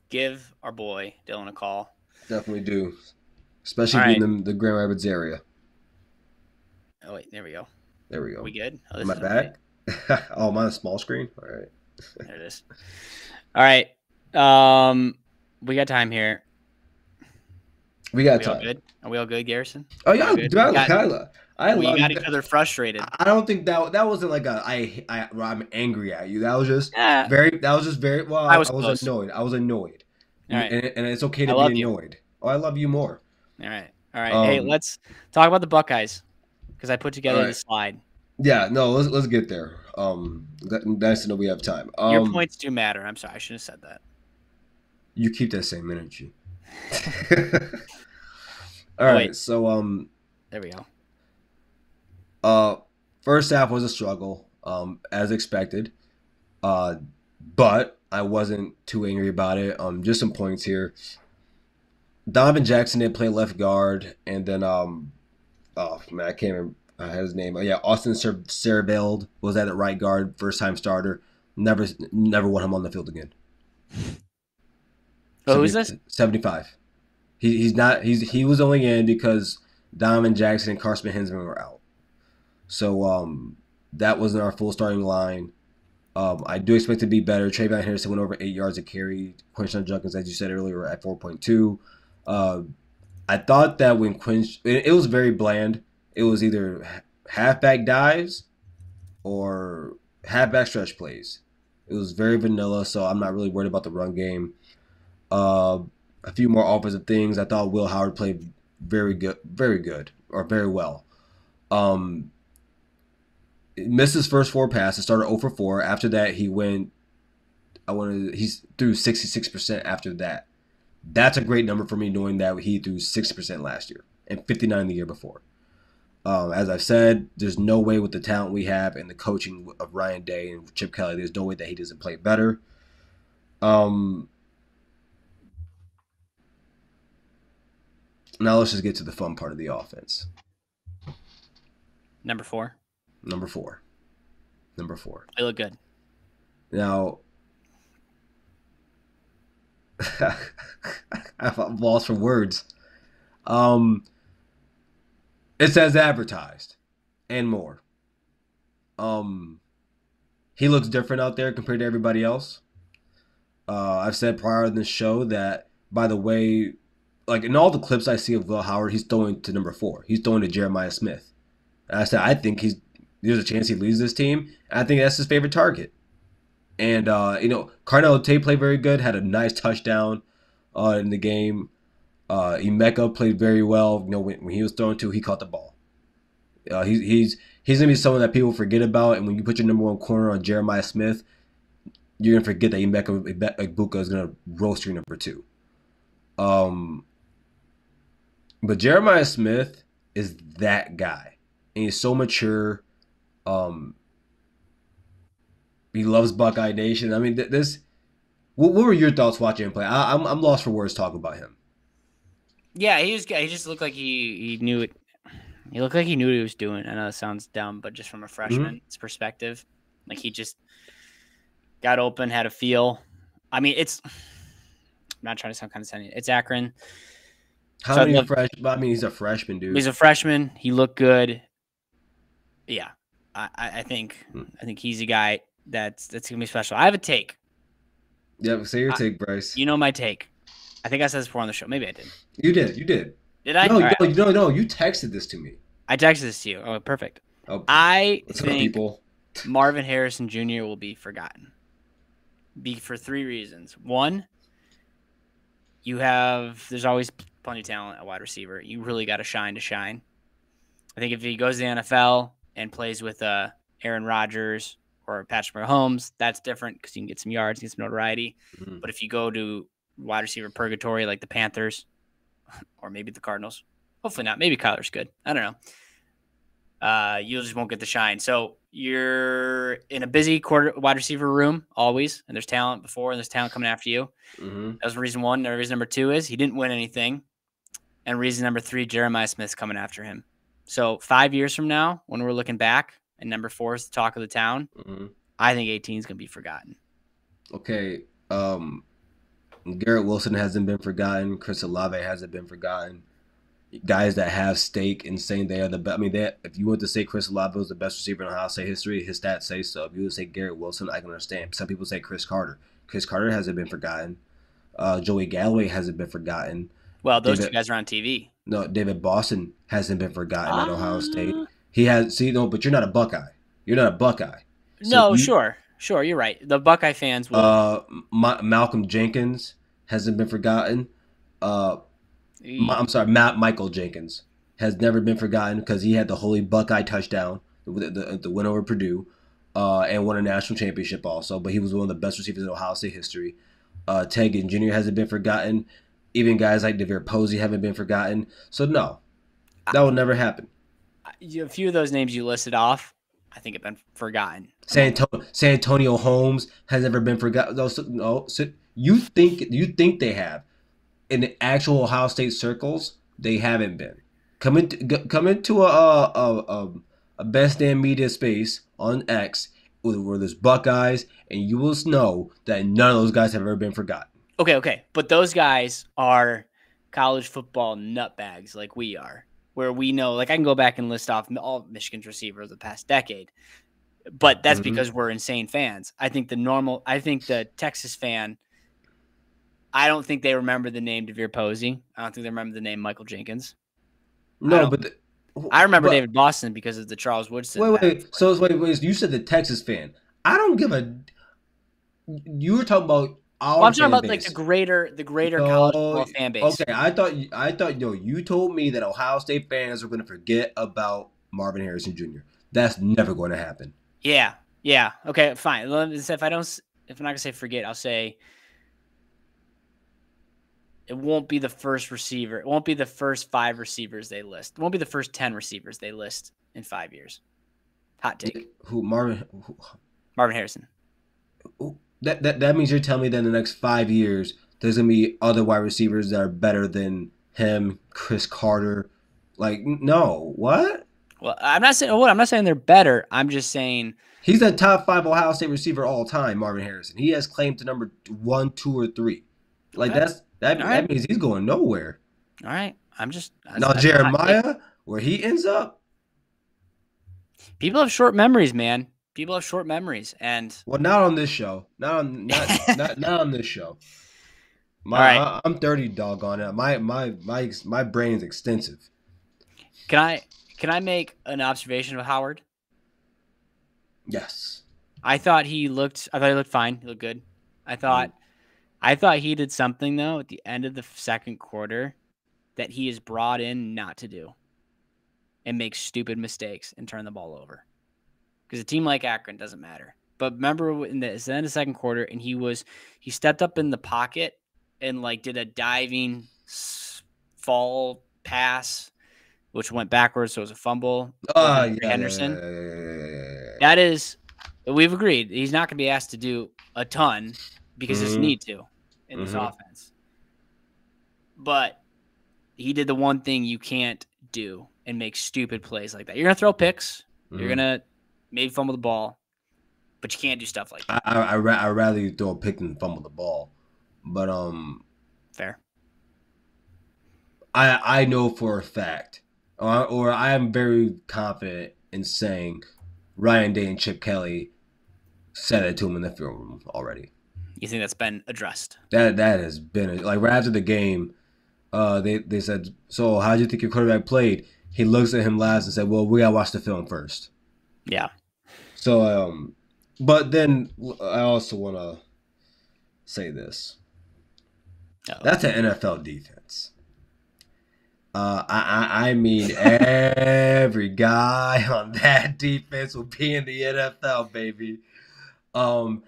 Give our boy Dillon a call. Definitely do. Especially in the Grand Rapids area. Oh, wait. There we go. There we go. We good? Oh, Am I back? Oh, am I on a small screen? All right. There it is. All right. We got time here. We got time. Good? Are we all good, Garrison? Oh yeah, we got each other frustrated. I don't think that wasn't like I'm angry at you. That was just very well. I was annoyed. I was annoyed. All right. And it's okay to be annoyed. Oh, I love you more. All right. Hey, let's talk about the Buckeyes because I put together the slide. Yeah, no, let's get there. Nice to know we have time. Your points do matter. I'm sorry, I should have said that. You keep that same energy. All right, so there we go. First half was a struggle, as expected, but I wasn't too angry about it. Just some points here. Donovan Jackson did play left guard, and then oh man, I can't remember his name. Oh, yeah, Austin Cerebeld was at right guard, first time starter. Never want him on the field again. Who is this? 75. He was only in because Donovan Jackson and Carson Hinsman were out. So that wasn't our full starting line. I do expect it to be better. Travion Henderson went over 8 yards a carry. Quinshon Judkins, as you said earlier, at 4.2. I thought that when it was very bland. It was either halfback dives or halfback stretch plays. It was very vanilla, so I'm not really worried about the run game. A few more offensive things. I thought Will Howard played very good, or very well. Missed his first 4 passes, started 0 for 4. After that, he threw 66% after that. That's a great number for me, knowing that he threw 60% last year and 59% the year before. As I've said, there's no way with the talent we have and the coaching of Ryan Day and Chip Kelly, there's no way that he doesn't play better. Now let's just get to the fun part of the offense. Number 4. They look good. Now, I'm lost for words. It's as advertised and more. He looks different out there compared to everybody else. I've said prior in this show that, by the way, like in all the clips I see of Will Howard, he's throwing to number 4. He's throwing to Jeremiah Smith. And I said, I think there's a chance he leads this team. And I think that's his favorite target. And, Carnell Tate played very good, had a nice touchdown in the game. Emeka played very well. When he was throwing to, he caught the ball. He's going to be someone that people forget about. And when you put your number 1 corner on Jeremiah Smith, you're going to forget that Emeka Egbuka is going to roast your number 2. But Jeremiah Smith is that guy. And he's so mature. He loves Buckeye Nation. I mean, what were your thoughts watching him play? I'm lost for words talking about him. Yeah, he just looked like he knew it. He looked like he knew what he was doing. I know it sounds dumb, but just from a freshman's perspective, like he just got open, had a feel. I mean, I'm not trying to sound condescending. It's Akron. How many freshmen? I mean, he's a freshman, dude. He's a freshman. He looked good. Yeah, I think he's a guy that's gonna be special. I have a take. Yeah, say your take, Bryce. You know my take. I think I said this before on the show. Maybe I didn't. You did. Did I? No, no. You texted this to me. I texted this to you. Oh, perfect. Oh, I think Marvin Harrison Jr. will be forgotten. For 3 reasons. One, there's always plenty of talent at wide receiver. You really got to shine. I think if he goes to the NFL and plays with Aaron Rodgers or Patrick Mahomes, that's different because you can get some yards, get some notoriety. Mm-hmm. But if you go to wide receiver purgatory like the Panthers or maybe the Cardinals, hopefully not. Maybe Kyler's good. I don't know. You just won't get the shine. So you're in a busy wide receiver room always, and there's talent before and there's talent coming after you. Mm-hmm. That was reason 1. And reason number 2 is he didn't win anything. And reason number 3, Jeremiah Smith's coming after him. So 5 years from now, when we're looking back, and number 4 is the talk of the town, I think 18 is going to be forgotten. Okay. Garrett Wilson hasn't been forgotten. Chris Olave hasn't been forgotten. Guys that have stake in saying they are the best. I mean, if you want to say Chris Olave was the best receiver in Ohio State history, his stats say so. If you would say Garrett Wilson, I can understand. Some people say Chris Carter. Chris Carter hasn't been forgotten. Joey Galloway hasn't been forgotten. Well, those 2 guys are on TV. No, David Boston hasn't been forgotten at Ohio State. He has. See, no, but you're not a Buckeye. You're not a Buckeye. So sure, you're right. The Buckeye fans will. Malcolm Jenkins hasn't been forgotten. I'm sorry, Michael Jenkins has never been forgotten because he had the holy Buckeye touchdown, the win over Purdue, and won a national championship also. But he was one of the best receivers in Ohio State history. Tegan Jr. hasn't been forgotten. Even guys like DeVere Posey haven't been forgotten. So no, that will never happen. A few of those names you listed off, I think have been forgotten. San Antonio Holmes has never been forgotten. No, so you think they have? In the actual Ohio State circles, they haven't been. Come into a best damn media space on X where there's Buckeyes, and you will know that none of those guys have ever been forgotten. Okay, but those guys are college football nutbags like we are, where we know. Like I can go back and list off all Michigan's receivers of the past decade, but that's because we're insane fans. I think the Texas fan. I don't think they remember the name DeVere Posey. I don't think they remember the name Michael Jenkins. No, I remember David Boston because of the Charles Woodson. Wait. So wait. You said the Texas fan. I don't give a. You were talking about our. I'm talking about like the greater college football fan base. Okay, I thought. You told me that Ohio State fans are going to forget about Marvin Harrison Jr. That's never going to happen. Yeah. Okay, fine. If I'm not gonna say forget, I'll say. It won't be the first receiver. It won't be the first 5 receivers they list. It won't be the first 10 receivers they list in 5 years. Hot take. Marvin Harrison. That means you're telling me that in the next 5 years there's gonna be other wide receivers that are better than him, Chris Carter. Like, no, what? Well, I'm not saying they're better. I'm just saying he's the top 5 Ohio State receiver all time. Marvin Harrison. He has claim to number 1, 2, or 3. Like that means he's going nowhere. All right. Jeremiah, where he ends up. People have short memories, man. People have short memories, and not on this show. Not on this show. I'm 30, doggone it. My brain's extensive. Can I make an observation of Howard? Yes. I thought he looked fine. He looked good. I thought he did something, though, at the end of the second quarter that he is brought in not to do and make stupid mistakes and turn the ball over. Because a team like Akron doesn't matter. But remember, it's the end of the second quarter, and he stepped up in the pocket and, did a diving fall pass, which went backwards, so it was a fumble. Henderson. That is, we've agreed, he's not going to be asked to do a ton because there's need to in this offense. But he did the one thing you can't do, and make stupid plays like that. You're gonna throw picks. Mm-hmm. You're gonna maybe fumble the ball, but you can't do stuff like that. I'd rather you throw a pick than fumble the ball. But Fair. I know for a fact, or I am very confident in saying Ryan Day and Chip Kelly said it to him in the film room already. You think that's been addressed? That has been like right after the game. They said, "So how do you think your quarterback played?" He looks at him last and said, "Well, we gotta watch the film first." Yeah. So, but then I also want to say this. Uh-oh. That's an NFL defense. I mean, every guy on that defense will be in the NFL, baby. Oh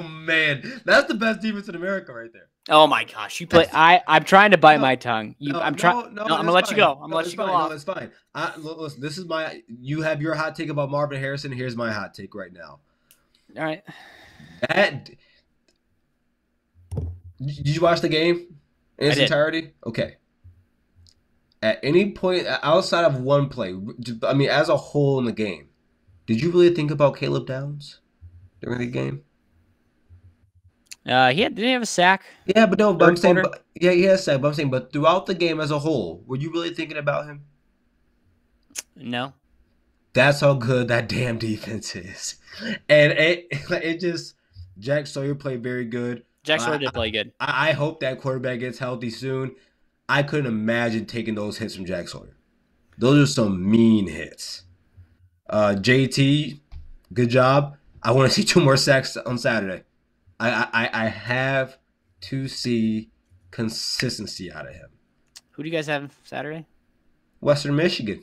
man, that's the best defense in America right there. Oh my gosh, you play. I'm trying to bite my tongue. I'm trying. No, I'm gonna let you go. I'm gonna let you go off. No, it's fine. Listen, this is my. You have your hot take about Marvin Harrison. Here's my hot take right now. All right. Did you watch the game in its entirety? Okay. At any point outside of one play, I mean, as a whole in the game, did you really think about Caleb Downs during the game? Did he have a sack? Yeah, but no, but I'm saying, he has a sack. But I'm saying, but throughout the game as a whole, were you really thinking about him? No. That's how good that damn defense is, and it just Jack Sawyer played very good. Jack Sawyer did play good. I hope that quarterback gets healthy soon. I couldn't imagine taking those hits from Jack Sawyer. Those are some mean hits. JT, good job. I want to see 2 more sacks on Saturday. I have to see consistency out of him. Who do you guys have Saturday? Western Michigan.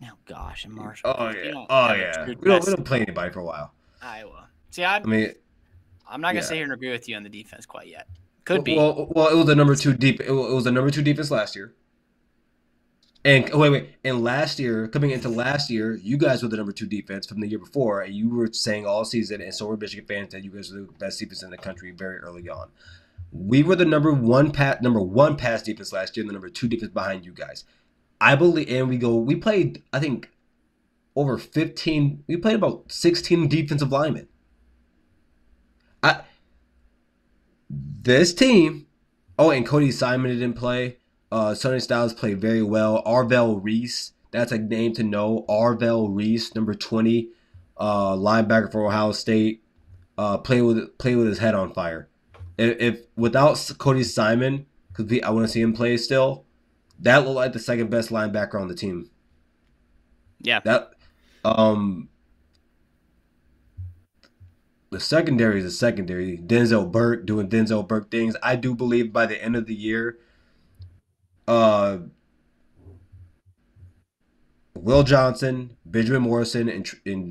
Oh gosh, and Marshall. Oh yeah. We don't play anybody for a while. Iowa. See, I'm not gonna sit here and agree with you on the defense quite yet. Could be. Well, it was the number 2 deep. It was the number 2 defense last year. And and last year, coming into last year, you guys were the number 2 defense from the year before, and you were saying all season, and so were Michigan fans, that you guys were the best defense in the country very early on. We were the number one pass defense last year, and the number 2 defense behind you guys. I believe, and we played, I think, over 15. We played about 16 defensive linemen. This team. Oh, and Cody Simon didn't play. Sonny Styles played very well. Arvell Reese, that's a name to know. Arvell Reese, number 20, linebacker for Ohio State, played with his head on fire. If without Cody Simon, because I want to see him play still, that looked like the second best linebacker on the team. Yeah. That the secondary is a secondary. Denzel Burke doing Denzel Burke things. I do believe by the end of the year, Will Johnson, Benjamin Morrison, and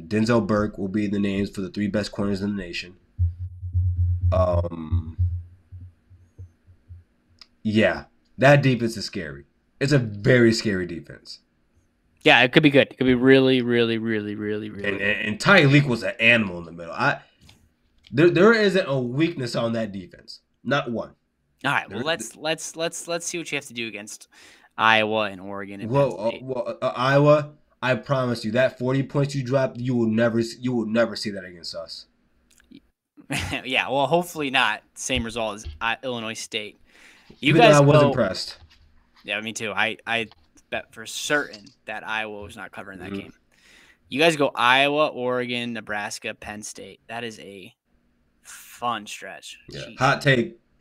Denzel Burke will be the names for the 3 best corners in the nation. Yeah, that defense is scary. It's a very scary defense. Yeah, it could be good. It could be really, really, really, really, really. And Tyreek was an animal in the middle. There isn't a weakness on that defense. Not one. All right. Well, let's see what you have to do against Iowa and Oregon. And Iowa. I promise you that 40 points you dropped, you will never see that against us. Yeah. Well, hopefully not. Same result as Illinois State. I was impressed. Yeah, me too. I bet for certain that Iowa was not covering that game. You guys go Iowa, Oregon, Nebraska, Penn State. That is a fun stretch. Yeah. Jeez.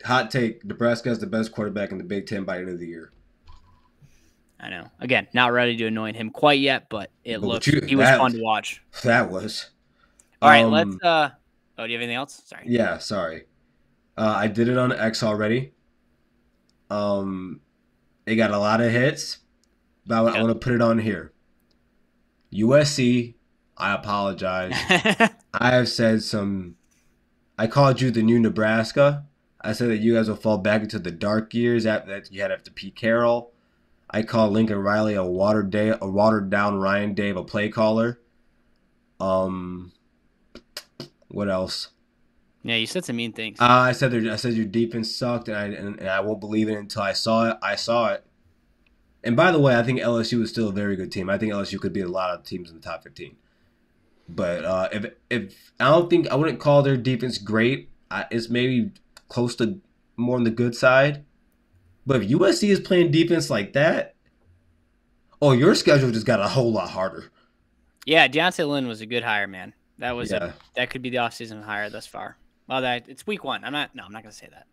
Hot take. Nebraska is the best quarterback in the Big Ten by the end of the year. I know. Again, not ready to anoint him quite yet, but he was fun to watch. That was. All right, let's do you have anything else? Sorry. Yeah, sorry. I did it on X already. It got a lot of hits, but I want to put it on here. USC, I apologize. I have said I called you the new Nebraska. I said that you guys will fall back into the dark years that you had after Pete Carroll. I called Lincoln Riley a watered down Ryan Day of a play caller. What else? Yeah, you said some mean things. I said your defense sucked, and I won't believe it until I saw it. I saw it. And by the way, I think LSU is still a very good team. I think LSU could beat a lot of teams in the top 15. But if I wouldn't call their defense great. It's maybe close to more on the good side. But if USC is playing defense like that, your schedule just got a whole lot harder. Yeah, Deontay Lynn was a good hire, man. That was Yeah. that could be the offseason hire thus far. Well, it's week 1. I'm not going to say that.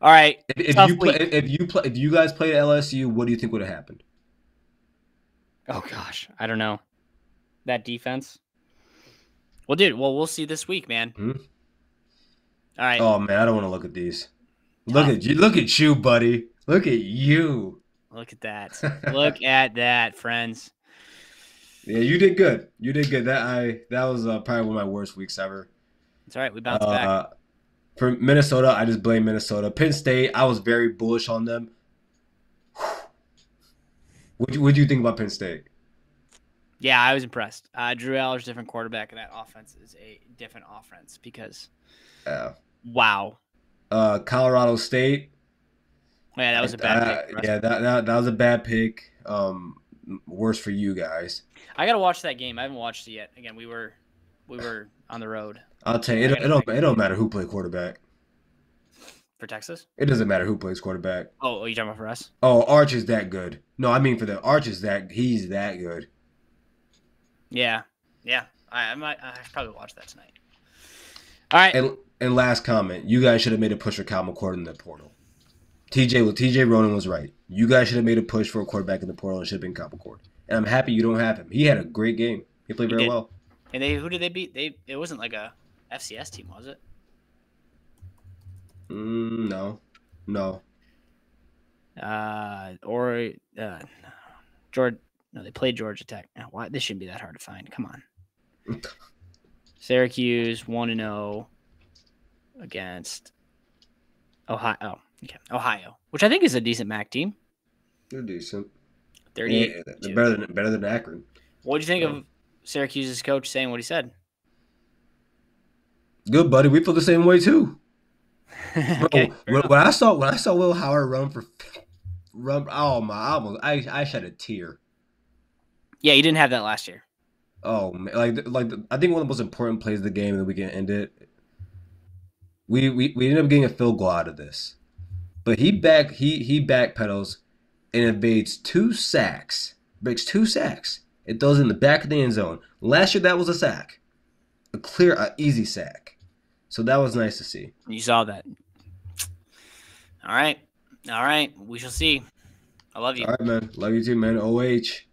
All right. If you guys played LSU, what do you think would have happened? Oh gosh, I don't know. That defense. Well, dude. Well, we'll see this week, man. Hmm? All right. Oh man, I don't want to look at these. Look at you, buddy. Look at you. Look at that. Look at that, friends. Yeah, you did good. You did good. That was probably one of my worst weeks ever. It's all right. We bounced back. For Minnesota, I just blame Minnesota. Penn State, I was very bullish on them. What'd you think about Penn State? Yeah, I was impressed. Drew Aller's different quarterback, and that offense is a different offense because, wow. Colorado State. Yeah, that was a bad pick. Yeah, that was a bad pick. Worse for you guys. I gotta watch that game. I haven't watched it yet. Again, we were on the road. I'll tell you, it don't matter who played quarterback. For Texas? It doesn't matter who plays quarterback. Oh, you talking about for us? Oh, Arch is that good. No, I mean for the Arch is he's that good. Yeah. I should probably watch that tonight. All right. And last comment, you guys should have made a push for Kyle McCord in the portal. TJ Ronan was right. You guys should have made a push for a quarterback in the portal. It should have been Kyle McCord. And I'm happy you don't have him. He had a great game. He played very well. And who did they beat? It wasn't like a FCS team, was it? No. Georgia. No, they played Georgia Tech. Now, why? This shouldn't be that hard to find. Come on. Syracuse 1-0 against Ohio. Oh, okay. Ohio, which I think is a decent MAC team. They're decent. 38. Yeah, they're better than Akron. What do you think of Syracuse's coach saying what he said? Good, buddy. We feel the same way too. Okay, Bro, when I saw Will Howard run, oh my! I shed a tear. Yeah, you didn't have that last year. Oh man, like I think one of the most important plays of the game, and then we can end it. We ended up getting a field goal out of this, but he backpedals and evades 2 sacks. Breaks 2 sacks. It throws in the back of the end zone. Last year that was a sack, a easy sack. So that was nice to see. You saw that. All right. We shall see. I love you. All right, man. Love you too, man. OH.